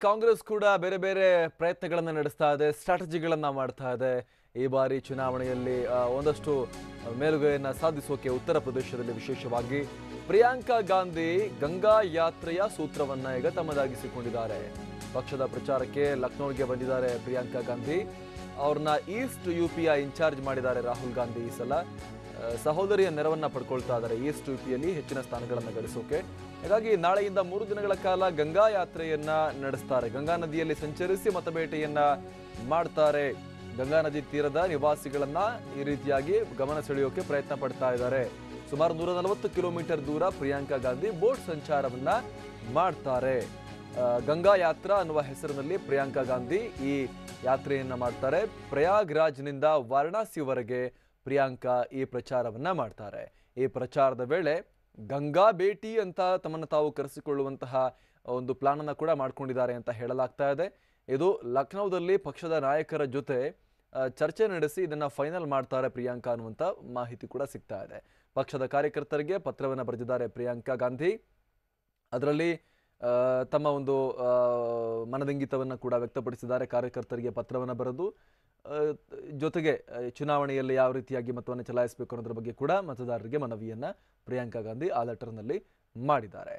ಕಾಂಗ್ರೆಸ್ ಕೂಡ ಬೇರೆ ಬೇರೆ ಪ್ರಯತ್ನಗಳನ್ನು ನಡೆಸ್ತಾ ಇದೆ, ಸ್ಟ್ರಾಟಜಿಗಳನ್ನು ಮಾಡ್ತಾ ಇದೆ. ಈ ಬಾರಿ ಚುನಾವಣೆಯಲ್ಲಿ ಒಂದಷ್ಟು ಮೇಲುಗೈಯನ್ನು ಸಾಧಿಸೋಕೆ ಉತ್ತರ ಪ್ರದೇಶದಲ್ಲಿ ವಿಶೇಷವಾಗಿ ಪ್ರಿಯಾಂಕಾ ಗಾಂಧಿ ಗಂಗಾ ಯಾತ್ರೆಯ ಸೂತ್ರವನ್ನ ಈಗ ತಮ್ಮದಾಗಿಸಿಕೊಂಡಿದ್ದಾರೆ. ಪಕ್ಷದ ಪ್ರಚಾರಕ್ಕೆ ಲಕ್ನೋಗೆ ಬಂದಿದ್ದಾರೆ ಪ್ರಿಯಾಂಕಾ ಗಾಂಧಿ. ಅವ್ರನ್ನ ಈಸ್ಟ್ ಯುಪಿಯ ಇನ್ಚಾರ್ಜ್ ಮಾಡಿದ್ದಾರೆ ರಾಹುಲ್ ಗಾಂಧಿ. ಈ ಸಲ ಸಹೋದರಿಯ ನೆರವನ್ನ ಪಡ್ಕೊಳ್ತಾ ಇದ್ದಾರೆ ಈಸ್ಟ್ ಯುಪಿಯಲ್ಲಿ ಹೆಚ್ಚಿನ ಸ್ಥಾನಗಳನ್ನು ಗಳಿಸೋಕೆ. ಹಾಗಾಗಿ ನಾಳೆಯಿಂದ 3 ದಿನಗಳ ಕಾಲ ಗಂಗಾ ಯಾತ್ರೆಯನ್ನ ನಡೆಸ್ತಾರೆ. ಗಂಗಾ ನದಿಯಲ್ಲಿ ಸಂಚರಿಸಿ ಮತಬೇಟೆಯನ್ನ ಮಾಡ್ತಾರೆ. ಗಂಗಾ ನದಿ ತೀರದ ನಿವಾಸಿಗಳನ್ನ ಈ ರೀತಿಯಾಗಿ ಗಮನ ಸೆಳೆಯೋಕೆ ಪ್ರಯತ್ನ ಪಡ್ತಾ ಇದ್ದಾರೆ. ಸುಮಾರು 140 ಕಿಲೋಮೀಟರ್ ದೂರ ಪ್ರಿಯಾಂಕಾ ಗಾಂಧಿ ಬೋಟ್ ಸಂಚಾರವನ್ನ ಮಾಡ್ತಾರೆ. ಗಂಗಾ ಯಾತ್ರಾ ಅನ್ನುವ ಹೆಸರಿನಲ್ಲಿ ಪ್ರಿಯಾಂಕಾ ಗಾಂಧಿ ಈ ಯಾತ್ರೆಯನ್ನ ಮಾಡ್ತಾರೆ. ಪ್ರಯಾಗ್ರಾಜ್ನಿಂದ ವಾರಣಾಸಿವರೆಗೆ ಪ್ರಿಯಾಂಕಾ ಈ ಪ್ರಚಾರವನ್ನ ಮಾಡ್ತಾರೆ. ಈ ಪ್ರಚಾರದ ವೇಳೆ ಗಂಗಾ ಭೇಟಿ ಅಂತ ತಮ್ಮನ್ನು ತಾವು ಕರೆಸಿಕೊಳ್ಳುವಂತಹ ಒಂದು ಪ್ಲಾನ್ ಅನ್ನು ಕೂಡ ಮಾಡ್ಕೊಂಡಿದ್ದಾರೆ ಅಂತ ಹೇಳಲಾಗ್ತಾ ಇದೆ. ಇದು ಲಕ್ನೋದಲ್ಲಿ ಪಕ್ಷದ ನಾಯಕರ ಜೊತೆ ಚರ್ಚೆ ನಡೆಸಿ ಇದನ್ನ ಫೈನಲ್ ಮಾಡ್ತಾರೆ ಪ್ರಿಯಾಂಕಾ ಅನ್ನುವಂಥ ಮಾಹಿತಿ ಕೂಡ ಸಿಗ್ತಾ ಇದೆ. ಪಕ್ಷದ ಕಾರ್ಯಕರ್ತರಿಗೆ ಪತ್ರವನ್ನು ಬರೆದಿದ್ದಾರೆ ಪ್ರಿಯಾಂಕಾ ಗಾಂಧಿ. ಅದರಲ್ಲಿ ತಮ್ಮ ಒಂದು ಮನದಿಂಗಿತವನ್ನು ಕೂಡ ವ್ಯಕ್ತಪಡಿಸಿದ್ದಾರೆ. ಕಾರ್ಯಕರ್ತರಿಗೆ ಪತ್ರವನ್ನು ಬರೆದು ಜೊತೆಗೆ ಚುನಾವಣೆಯಲ್ಲಿ ಯಾವ ರೀತಿಯಾಗಿ ಮತವನ್ನು ಚಲಾಯಿಸಬೇಕು ಅನ್ನೋದ್ರ ಬಗ್ಗೆ ಕೂಡ ಮತದಾರರಿಗೆ ಮನವಿಯನ್ನ ಪ್ರಿಯಾಂಕಾ ಗಾಂಧಿ ಆ ಲೆಟರ್ನಲ್ಲಿ ಮಾಡಿದ್ದಾರೆ.